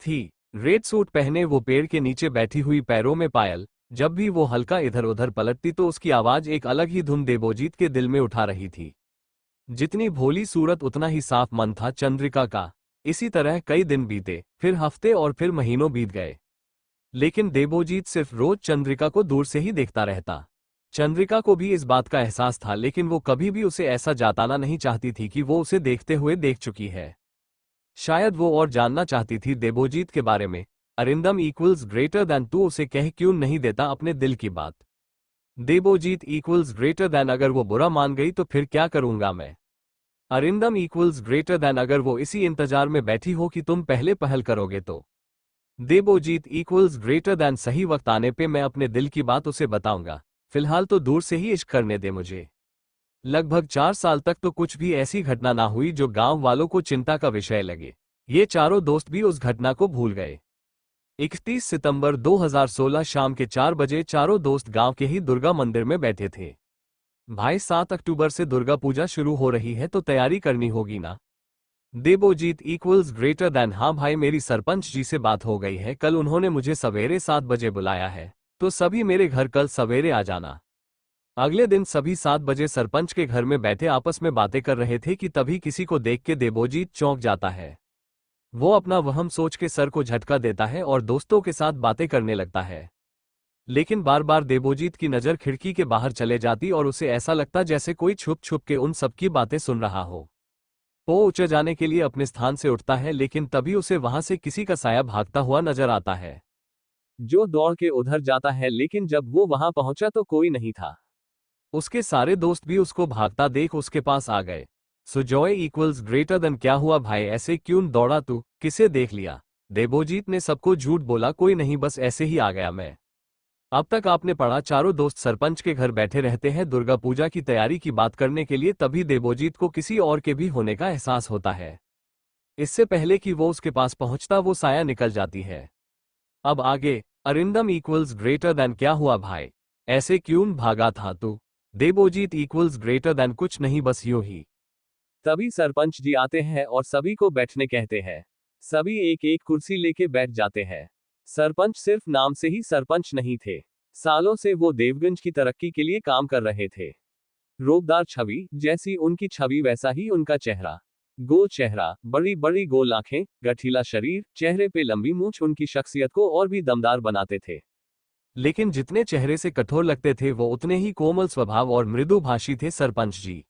[SPEAKER 1] थी। रेड सूट पहने वो पेड़ के नीचे बैठी हुई, पैरों में पायल। जब भी वो हल्का इधर उधर पलटती तो उसकी आवाज एक अलग ही धुन देबोजीत के दिल में उठा रही थी। जितनी भोली सूरत उतना ही साफ मन था चंद्रिका का। इसी तरह कई दिन बीते, फिर हफ्ते और फिर महीनों बीत गए, लेकिन देबोजीत सिर्फ रोज चंद्रिका को दूर से ही देखता रहता। चंद्रिका को भी इस बात का एहसास था, लेकिन वो कभी भी उसे ऐसा जताना नहीं चाहती थी कि वो उसे देखते हुए देख चुकी है। शायद वो और जानना चाहती थी देबोजीत के बारे में। अरिंदम इक्वल्स ग्रेटर देन, तू उसे कह क्यों नहीं देता अपने दिल की बात। देबोजीत इक्वल्स ग्रेटर देन, अगर वो बुरा मान गई तो फिर क्या करूंगा मैं। अरिंदम इक्वल्स ग्रेटर देन, अगर वो इसी इंतजार में बैठी हो कि तुम पहले पहल करोगे तो। देबोजीत इक्वल्स ग्रेटर देन, सही वक्त आने पे मैं अपने दिल की बात उसे बताऊंगा, फिलहाल तो दूर से ही इश्क करने दे मुझे। लगभग 4 साल तक तो कुछ भी ऐसी घटना ना हुई जो गांव वालों को चिंता का विषय लगे। ये चारों दोस्त भी उस घटना को भूल गए। 31 सितंबर 2016 शाम के 4 बजे चारों दोस्त गांव के ही दुर्गा मंदिर में बैठे थे। भाई 7 अक्टूबर से दुर्गा पूजा शुरू हो रही है तो तैयारी करनी होगी ना। देबोजीत इक्वल्स ग्रेटर देन, हाँ भाई, मेरी सरपंच जी से बात हो गई है, कल उन्होंने मुझे सवेरे 7 बजे बुलाया है, तो सभी मेरे घर कल सवेरे आ जाना। अगले दिन सभी 7 बजे सरपंच के घर में बैठे आपस में बातें कर रहे थे कि तभी किसी को देख के देबोजीत चौंक जाता है। वो अपना वहम सोच के सर को झटका देता है और दोस्तों के साथ बातें करने लगता है। लेकिन बार बार देबोजीत की नज़र खिड़की के बाहर चले जाती और उसे ऐसा लगता जैसे कोई छुप छुप के उन सबकी बातें सुन रहा हो। वो ऊंचे जाने के लिए अपने स्थान से उठता है, लेकिन तभी उसे वहां से किसी का साया भागता हुआ नजर आता है, जो दौड़ के उधर जाता है, लेकिन जब वो वहां पहुंचा तो कोई नहीं था। उसके सारे दोस्त भी उसको भागता देख उसके पास आ गए। सुजॉय इक्वल्स ग्रेटर देन, क्या हुआ भाई, ऐसे क्यों दौड़ा तू, किसे देख लिया। देबोजीत ने सबको झूठ बोला, कोई नहीं, बस ऐसे ही आ गया मैं। अब तक आपने पढ़ा चारों दोस्त सरपंच के घर बैठे रहते हैं दुर्गा पूजा की तैयारी की बात करने के लिए, तभी देबोजीत को किसी और के भी होने का एहसास होता है। इससे पहले कि वो उसके पास पहुंचता वो साया निकल जाती है। अब आगे। अरिंदम इक्वल्स ग्रेटर देन, क्या हुआ भाई, ऐसे क्यों भागा था तू। देबोजीत इक्वल्स ग्रेटर देन, कुछ नहीं, बस यूं ही। तभी सरपंच जी आते हैं और सभी को बैठने कहते हैं। सभी एक एक कुर्सी लेके बैठ जाते हैं। सरपंच सिर्फ नाम से ही सरपंच नहीं थे, सालों से वो देवगंज की तरक्की के लिए काम कर रहे थे। रोबदार छवि, जैसी उनकी छवि वैसा ही उनका चेहरा। गोल चेहरा, बड़ी बड़ी गोल आंखें, गठीला शरीर, चेहरे पे लंबी मूंछ उनकी शख्सियत को और भी दमदार बनाते थे। लेकिन जितने चेहरे से कठोर लगते थे वो उतने ही कोमल स्वभाव और मृदुभाषी थे sarpanch ji.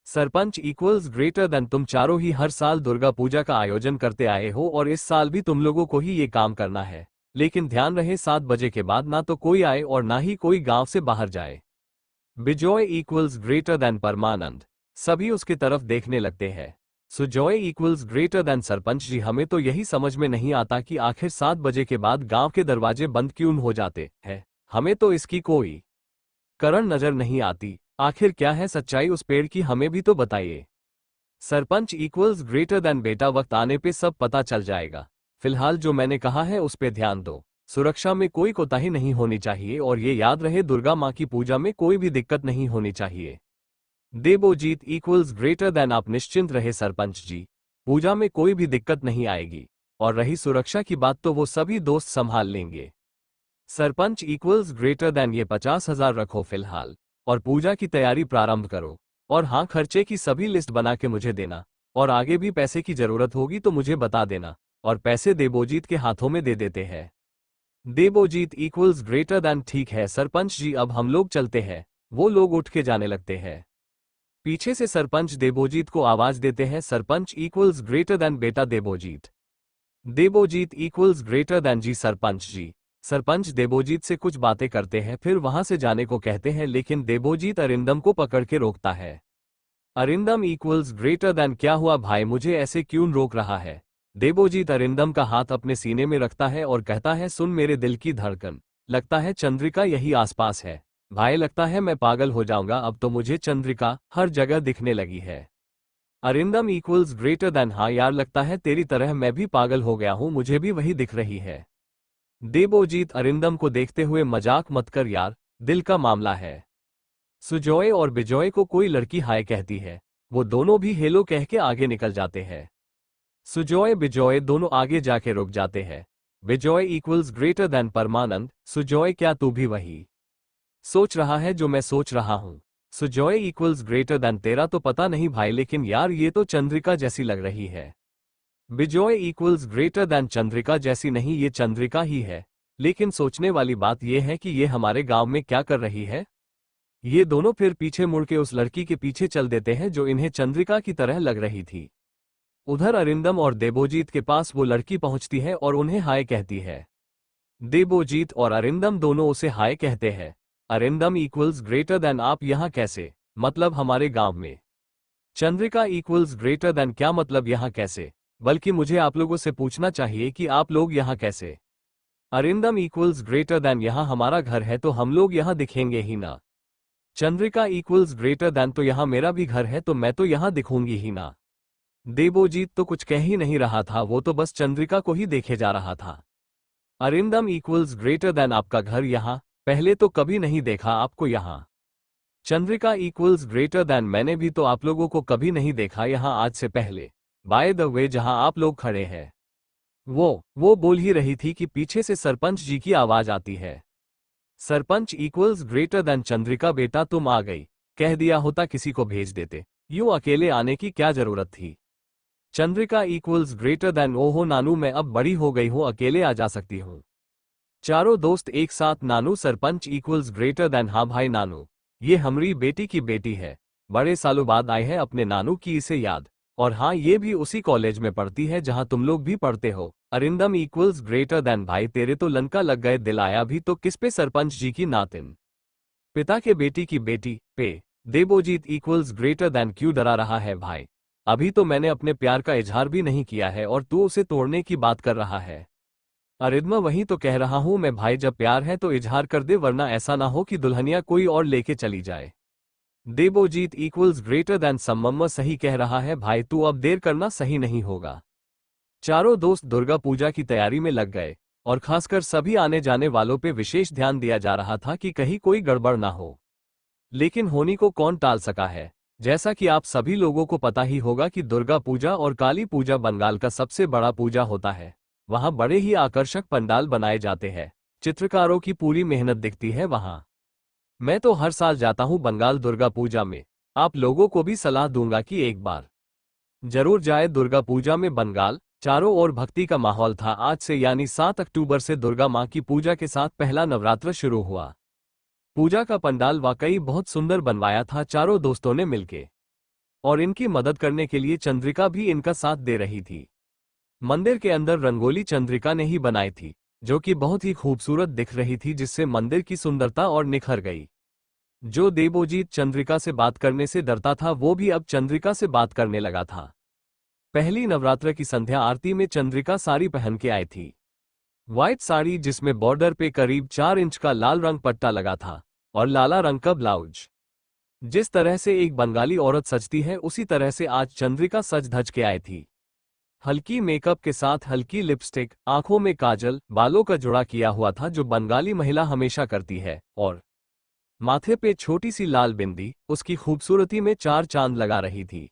[SPEAKER 1] Sarpanch equals greater then तुम चारों ही हर साल दुर्गा पूजा का आयोजन करते आए हो और इस साल भी तुम लोगों को ही ये काम करना है। लेकिन ध्यान रहे 7 बजे के बाद ना तो कोई आए और ना ही कोई गांव से बाहर जाए। Bijoy equals greater than Paramanand. सभी उसकी तरफ देखने लगते हैं। Sujoy equals greater than sarpanch ji. हमें तो यही समझ में नहीं आता कि आखिर 7 बजे के बाद गांव के दरवाजे बंद क्यों हो जाते हैं। हमें तो इसकी कोई कारण नजर नहीं आती। आखिर क्या है सच्चाई उस पेड़ की, हमें भी तो बताइए। सरपंच इक्वल्स ग्रेटर देन बेटा, वक्त आने पे सब पता चल जाएगा। फिलहाल जो मैंने कहा है उस पे ध्यान दो। सुरक्षा में कोई कोताही नहीं होनी चाहिए और ये याद रहे दुर्गा माँ की पूजा में कोई भी दिक्कत नहीं होनी चाहिए। देबोजीत इक्वल्स ग्रेटर देन आप निश्चिंत रहे सरपंच जी, पूजा में कोई भी दिक्कत नहीं आएगी। और रही सुरक्षा की बात तो वो सभी दोस्त संभाल लेंगे। सरपंच इक्वल्स ग्रेटर देन ये 50,000 रखो फिलहाल और पूजा की तैयारी प्रारंभ करो। और हाँ, खर्चे की सभी लिस्ट बना के मुझे देना और आगे भी पैसे की जरूरत होगी तो मुझे बता देना। और पैसे देबोजीत के हाथों में दे देते हैं। देबोजीत इक्वल्स ग्रेटर देन ठीक है सरपंच जी, अब हम लोग चलते हैं। वो लोग उठ के जाने लगते हैं। पीछे से सरपंच देबोजीत को आवाज देते हैं, सरपंच इक्वल्स ग्रेटर देन बेटा Debojit. Debojit equals greater than ji sarpanch ji. Sarpanch Debojit से कुछ बातें करते हैं फिर वहां से जाने को कहते हैं, लेकिन देबोजीत अरिंदम को पकड़ के रोकता है। अरिंदम इक्वल्स ग्रेटर देन क्या हुआ भाई, मुझे ऐसे क्यों रोक रहा है। देबोजीत अरिंदम का हाथ अपने सीने में रखता है और कहता है, सुन मेरे दिल की धड़कन, लगता है चंद्रिका यही आसपास है। भाई लगता है मैं पागल हो जाऊंगा, अब तो मुझे चंद्रिका हर जगह दिखने लगी है। अरिंदम इक्वल्स ग्रेटर देन हाँ यार, लगता है तेरी तरह मैं भी पागल हो गया हूं, मुझे भी वही दिख रही है। देबोजीत अरिंदम को देखते हुए, मजाक मत कर यार, दिल का मामला है। सुजॉय और बिजॉय को कोई लड़की हाय कहती है, वो दोनों भी हेलो कह के आगे निकल जाते हैं। सुजॉय बिजॉय दोनों आगे जाके रुक जाते हैं। बिजॉय इक्वल्स ग्रेटर देन परमानंद। सुजॉय क्या तू भी वही सोच रहा है जो मैं सोच रहा हूं। सुजॉय इक्वल्स ग्रेटर देन तेरा तो पता नहीं भाई, लेकिन यार ये तो चंद्रिका जैसी लग रही है। Bijoy equals greater than Chandrika जैसी नहीं, ये चंद्रिका ही है। लेकिन सोचने वाली बात यह है कि ये हमारे गांव में क्या कर रही है। ये दोनों फिर पीछे मुड़ के उस लड़की के पीछे चल देते हैं जो इन्हें चंद्रिका की तरह लग रही थी। उधर अरिंदम और देबोजीत के पास वो लड़की पहुंचती है और उन्हें हाय कहती है। देबोजीत और अरिंदम दोनों उसे हाय कहते हैं। अरिंदम इक्वल्स ग्रेटर देन आप यहाँ कैसे, मतलब हमारे गांव में। चंद्रिका इक्वल्स ग्रेटर देन क्या मतलब यहाँ कैसे, बल्कि मुझे आप लोगों से पूछना चाहिए कि आप लोग यहाँ कैसे। अरिंदम इक्वल्स ग्रेटर देन यहाँ हमारा घर है तो हम लोग यहाँ दिखेंगे ही ना। चंद्रिका इक्वल्स ग्रेटर देन तो यहाँ मेरा भी घर है तो मैं तो यहाँ दिखूंगी ही ना। देबोजीत तो कुछ कह ही नहीं रहा था, वो तो बस चंद्रिका को ही देखे जा रहा था। अरिंदम इक्वल्स ग्रेटर देन आपका घर यहाँ, पहले तो कभी नहीं देखा आपको यहाँ। चंद्रिका इक्वल्स ग्रेटर देन मैंने भी तो आप लोगों को कभी नहीं देखा यहाँ आज से पहले। बाय द वे जहाँ आप लोग खड़े हैं वो बोल ही रही थी कि पीछे से सरपंच जी की आवाज आती है। Sarpanch equals greater than Chandrika बेटा तुम आ गई, कह दिया होता किसी को भेज देते, यूं अकेले आने की क्या जरूरत थी। चंद्रिका इक्वल्स ग्रेटर देन ओहो नानू मैं अब बड़ी हो गई हूं, अकेले आ जा सकती हूं। चारों दोस्त एक साथ नानू। सरपंच इक्वल्स ग्रेटर देन हाँ भाई नानू, ये हमारी बेटी की बेटी है, बड़े सालों बाद आए हैं अपने नानू की इसे याद। और हाँ ये भी उसी कॉलेज में पढ़ती है जहां तुम लोग भी पढ़ते हो। अरिंदम इक्वल्स ग्रेटर देन भाई तेरे तो लंका लग गए, दिल आया भी तो किस पे, सरपंच जी की नातिन, पिता के बेटी की बेटी पे। देबोजीत इक्वल्स ग्रेटर देन क्यों डरा रहा है भाई, अभी तो मैंने अपने प्यार का इजहार भी नहीं किया है और तू उसे तोड़ने की बात कर रहा है। अरिदमा वही तो कह रहा हूं मैं भाई, जब प्यार है तो इजहार कर दे, वरना ऐसा ना हो कि दुल्हनिया कोई और लेके चली जाए। देबोजीत इक्वल्स ग्रेटर देन सम्मम्मा सही कह रहा है भाई, तू अब देर करना सही नहीं होगा। चारों दोस्त दुर्गा पूजा की तैयारी में लग गए और खासकर सभी आने जाने वालों पे विशेष ध्यान दिया जा रहा था कि कहीं कोई गड़बड़ ना हो। लेकिन होनी को कौन टाल सका है। जैसा कि आप सभी लोगों को पता ही होगा कि दुर्गा पूजा और काली पूजा बंगाल का सबसे बड़ा पूजा होता है। वहां बड़े ही आकर्षक पंडाल बनाए जाते हैं, चित्रकारों की पूरी मेहनत दिखती है वहां। मैं तो हर साल जाता हूँ बंगाल दुर्गा पूजा में। आप लोगों को भी सलाह दूंगा कि एक बार जरूर जाए दुर्गा पूजा में बंगाल। चारों ओर भक्ति का माहौल था। आज से यानी 7 अक्टूबर से दुर्गा माँ की पूजा के साथ पहला नवरात्र शुरू हुआ। पूजा का पंडाल वाकई बहुत सुंदर बनवाया था चारों दोस्तों ने मिलके, और इनकी मदद करने के लिए चंद्रिका भी इनका साथ दे रही थी। मंदिर के अंदर रंगोली चंद्रिका ने ही बनाई थी, जो कि बहुत ही खूबसूरत दिख रही थी, जिससे मंदिर की सुंदरता और निखर गई। जो देवोजीत चंद्रिका से बात करने से डरता था वो भी अब चंद्रिका से बात करने लगा था। पहली नवरात्र की संध्या आरती में चंद्रिका साड़ी पहन के आई थी। व्हाइट साड़ी जिसमें बॉर्डर पे करीब 4 इंच का लाल रंग पट्टा लगा था और लाला रंग का ब्लाउज। जिस तरह से एक बंगाली औरत सजती है उसी तरह से आज चंद्रिका सज धज के आई थी। हल्की मेकअप के साथ हल्की लिपस्टिक, आंखों में काजल, बालों का जुड़ा किया हुआ था जो बंगाली महिला हमेशा करती है, और माथे पे छोटी सी लाल बिंदी उसकी खूबसूरती में 4 चांद लगा रही थी।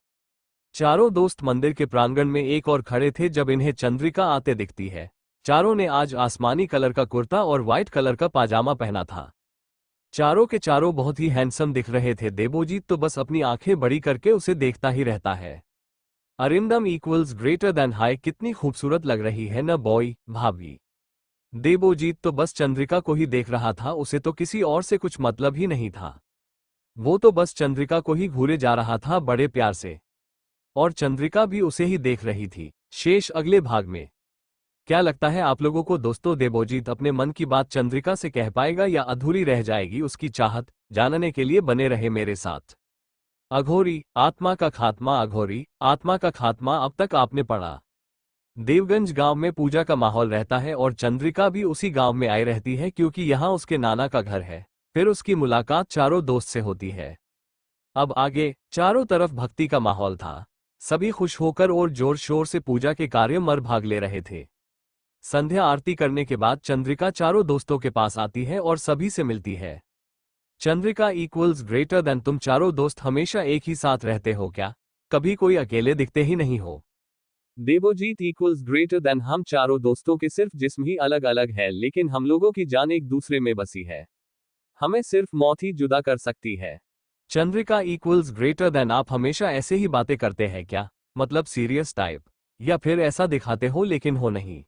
[SPEAKER 1] चारों दोस्त मंदिर के प्रांगण में एक और खड़े थे जब इन्हें चंद्रिका आते दिखती है। चारों ने आज आसमानी कलर का कुर्ता और व्हाइट कलर का पाजामा पहना था। चारों के चारों बहुत ही हैंडसम दिख रहे थे। देवोजीत तो बस अपनी आंखें बड़ी करके उसे देखता ही रहता है। Arindam equals greater then high, कितनी खूबसूरत लग रही है न बॉय भाभी। देवोजीत तो बस चंद्रिका को ही देख रहा था, उसे तो किसी और से कुछ मतलब ही नहीं था। वो तो बस चंद्रिका को ही घूरे जा रहा था बड़े प्यार से, और चंद्रिका भी उसे ही देख रही थी। शेष अगले भाग में। क्या लगता है आप लोगों को दोस्तों, देवोजीत अपने मन की बात चंद्रिका से कह पाएगा या अधूरी रह जाएगी उसकी चाहत? जानने के लिए बने रहे मेरे साथ। अघोरी आत्मा का खात्मा। अघोरी आत्मा का खात्मा अब तक आपने पढ़ा। देवगंज गांव में पूजा का माहौल रहता है और चंद्रिका भी उसी गांव में आई रहती है क्योंकि यहां उसके नाना का घर है। फिर उसकी मुलाकात चारों दोस्त से होती है। अब आगे चारों तरफ भक्ति का माहौल था। सभी खुश होकर और जोर शोर से पूजा के कार्य मर भाग ले रहे थे। संध्या आरती करने के बाद चंद्रिका चारों दोस्तों के पास आती है और सभी से मिलती है। चंद्रिका इक्वल्स ग्रेटर देन, तुम चारों दोस्त हमेशा एक ही साथ रहते हो क्या? कभी कोई अकेले दिखते ही नहीं हो। देवोजीत इक्वल्स ग्रेटर देन, हम चारों दोस्तों के सिर्फ जिस्म ही अलग अलग है लेकिन हम लोगों की जान एक दूसरे में बसी है। हमें सिर्फ मौत ही जुदा कर सकती है। चंद्रिका इक्वल्स ग्रेटर देन, आप हमेशा ऐसे ही बातें करते हैं क्या? मतलब सीरियस टाइप, या फिर ऐसा दिखाते हो लेकिन हो नहीं।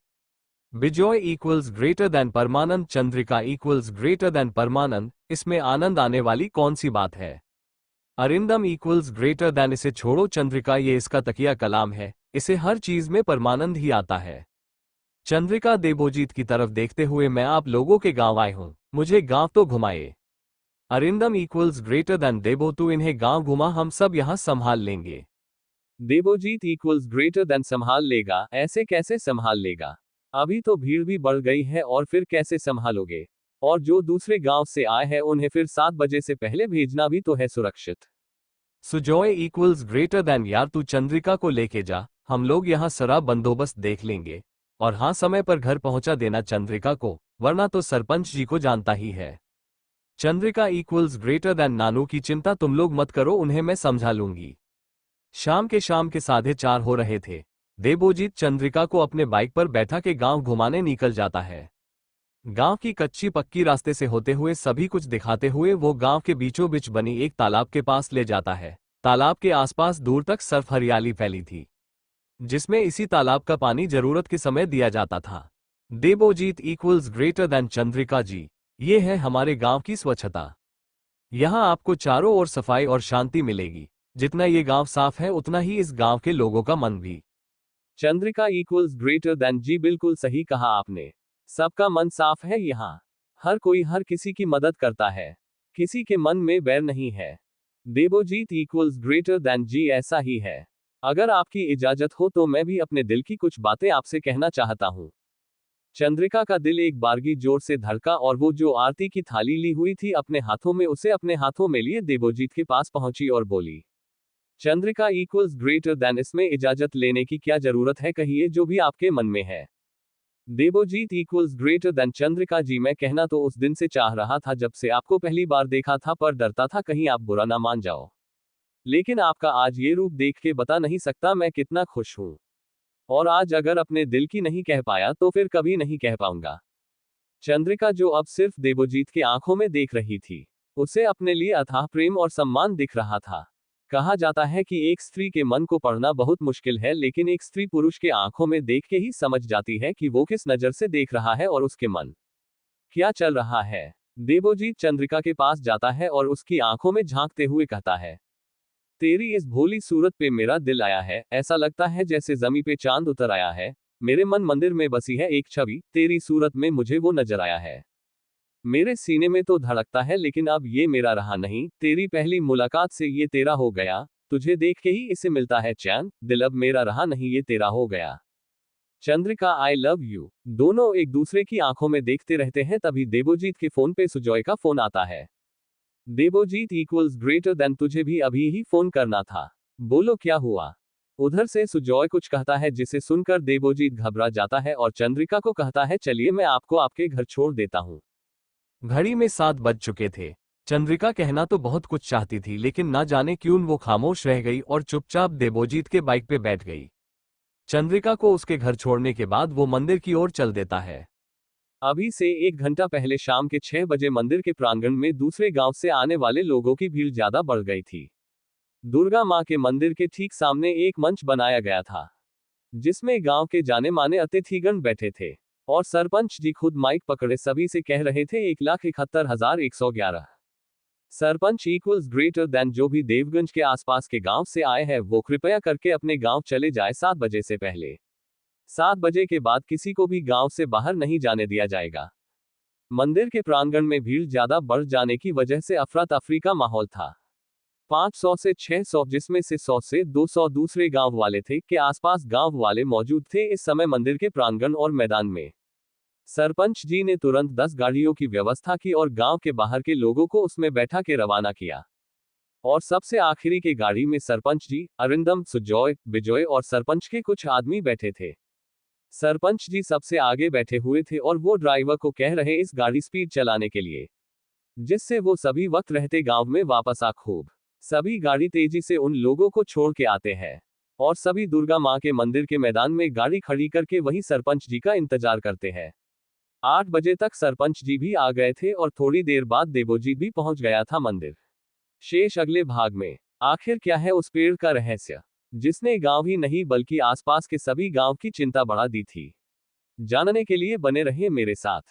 [SPEAKER 1] बिजॉय इक्वल्स ग्रेटर देन परमानंद। चंद्रिका इक्वल्स ग्रेटर देन परमानंद, इसमें आनंद आने वाली कौन सी बात है? अरिंदम इक्वल्स ग्रेटर देन, इसे छोड़ो चंद्रिका, ये इसका तकिया कलाम है, इसे हर चीज में परमानंद ही आता है। चंद्रिका देवोजीत की तरफ देखते हुए, मैं आप लोगों के गांव आए हूं, मुझे गांव तो घुमाए। अरिंदम इक्वल्स ग्रेटर देन देवो, तू इन्हें गांव घुमा, हम सब यहां संभाल लेंगे। देवोजीत इक्वल्स ग्रेटर देन, संभाल लेगा? ऐसे कैसे संभाल लेगा? अभी तो भीड़ भी बढ़ गई है और फिर कैसे संभालोगे? और जो दूसरे गांव से आए हैं उन्हें फिर 7 बजे से पहले भेजना भी तो है सुरक्षित। सुजॉय इक्वल्स ग्रेटर देन, यार तू चंद्रिका को लेके जा, हम लोग यहाँ सारा बंदोबस्त देख लेंगे। और हाँ, समय पर घर पहुंचा देना चंद्रिका को, वरना तो सरपंच जी को जानता ही है। चंद्रिका इक्वल्स ग्रेटर देन, नानू की चिंता तुम लोग मत करो, उन्हें मैं समझा लूंगी। शाम के 4:30 हो रहे थे। देवोजीत चंद्रिका को अपने बाइक पर बैठा के गांव घुमाने निकल जाता है। गांव की कच्ची पक्की रास्ते से होते हुए सभी कुछ दिखाते हुए वो गांव के बीचों बीच बनी एक तालाब के पास ले जाता है। तालाब के आसपास दूर तक सिर्फ हरियाली फैली थी, जिसमें इसी तालाब का पानी जरूरत के समय दिया जाता था। Debojit equals greater than, Chandrika ji, ये है हमारे गांव की स्वच्छता। यहाँ आपको चारों ओर सफाई और शांति मिलेगी। जितना ये गांव साफ है उतना ही इस गांव के लोगों का मन भी। चंद्रिका इक्वल्स ग्रेटर देन, जी बिल्कुल सही कहा आपने। सबका मन साफ है यहाँ। हर कोई हर किसी की मदद करता है। किसी के मन में बैर नहीं है। देवोजीत इक्वल्स ग्रेटर देन, जी ऐसा ही है। अगर आपकी इजाजत हो तो मैं भी अपने दिल की कुछ बातें आपसे कहना चाहता हूँ। चंद्रिका का दिल एक बारगी जोर से धड़का और वो जो आरती की थाली ली हुई थी अपने हाथों में, उसे अपने हाथों में लिए देवोजीत के पास पहुंची और बोली, चंद्रिका इक्वल्स ग्रेटर देन, इसमें इजाजत लेने की क्या जरूरत है, कहिए जो भी आपके मन में है। Debojit equals greater than, Chandrika ji, मैं कहना तो उस दिन से चाह रहा था जब से आपको पहली बार देखा था, पर डरता था कहीं आप बुरा ना मान जाओ। लेकिन आपका आज ये रूप देख के बता नहीं सकता मैं कितना खुश हूं। और आज अगर अपने दिल की नहीं कह पाया तो फिर कभी नहीं कह पाऊंगा। चंद्रिका जो अब सिर्फ देवोजीत की आंखों में देख रही थी। उसे अपने लिए अथाह प्रेम और सम्मान दिख रहा था। कहा जाता है कि एक स्त्री के मन को पढ़ना बहुत मुश्किल है, लेकिन एक स्त्री पुरुष के आंखों में देख के ही समझ जाती है कि वो किस नजर से देख रहा है और उसके मन क्या चल रहा है। देवोजीत चंद्रिका के पास जाता है और उसकी आंखों में झांकते हुए कहता है, तेरी इस भोली सूरत पे मेरा दिल आया है, ऐसा लगता है जैसे जमी पे चांद उतर आया है। मेरे मन मंदिर में बसी है एक छवि, तेरी सूरत में मुझे वो नजर आया है। मेरे सीने में तो धड़कता है, लेकिन अब ये मेरा रहा नहीं। तेरी पहली मुलाकात से ये तेरा हो गया, तुझे देख के ही इसे मिलता है चैन। दिल अब मेरा रहा नहीं, ये तेरा हो गया। Chandrika, I love you. दोनों एक दूसरे की आंखों में देखते रहते हैं, तभी देवोजीत के फोन पे सुजॉय का फोन आता है। देवोजीत इक्वल्स ग्रेटर देन, तुझे भी अभी ही फोन करना था। बोलो क्या हुआ। उधर से सुजॉय कुछ कहता है, जिसे सुनकर देवोजीत घबरा जाता है और चंद्रिका को कहता है, चलिए मैं आपको आपके घर छोड़ देता हूँ। घड़ी में 7 बज चुके थे। चंद्रिका कहना तो बहुत कुछ चाहती थी, लेकिन ना जाने क्यों वो खामोश रह गई और चुपचाप देवोजीत के बाइक पे बैठ गई। चंद्रिका को उसके घर छोड़ने के बाद वो मंदिर की ओर चल देता है। अभी से 1 घंटा पहले शाम के 6 बजे मंदिर के प्रांगण में दूसरे गांव से आने वाले लोगों की भीड़ ज्यादा बढ़ गई थी। दुर्गा मां के मंदिर के ठीक सामने एक मंच बनाया गया था, जिसमें गांव के जाने माने अतिथिगण बैठे थे और सरपंच जी खुद माइक पकड़े सभी से कह रहे थे, 1,71,111। सरपंच इक्वल्स ग्रेटर देन, जो भी देवगंज के आसपास के गांव से आए हैं वो कृपया करके अपने गांव चले जाए 7 बजे से पहले। 7 बजे के बाद किसी को भी गांव से बाहर नहीं जाने दिया जाएगा। मंदिर के प्रांगण में भीड़ ज्यादा बढ़ जाने की वजह से अफरा तफरी का माहौल था। 500 से 600, जिसमें से 100 से 200 दूसरे गांव वाले थे, के आसपास गांव वाले मौजूद थे इस समय मंदिर के प्रांगण और मैदान में। सरपंच जी ने तुरंत 10 गाड़ियों की व्यवस्था की और गांव के बाहर के लोगों को उसमें बैठा के रवाना किया। और सबसे आखिरी के गाड़ी में सरपंच जी, अरिंदम, सुजॉय, बिजॉय और सरपंच के कुछ आदमी बैठे थे। सरपंच जी सबसे आगे बैठे हुए थे और वो ड्राइवर को कह रहे इस गाड़ी स्पीड चलाने के लिए, जिससे वो सभी वक्त रहते गांव में वापस आ। खूब सभी गाड़ी तेजी से उन लोगों को छोड़ के आते हैं और सभी दुर्गा मां के मंदिर के मैदान में गाड़ी खड़ी करके वहीं सरपंच जी का इंतजार करते हैं। 8 बजे तक सरपंच जी भी आ गए थे और थोड़ी देर बाद देवोजीत भी पहुंच गया था मंदिर। शेष अगले भाग में। आखिर क्या है उस पेड़ का रहस्य, जिसने गांव ही नहीं बल्कि आसपास के सभी गांव की चिंता बढ़ा दी थी। जानने के लिए बने रहिए मेरे साथ।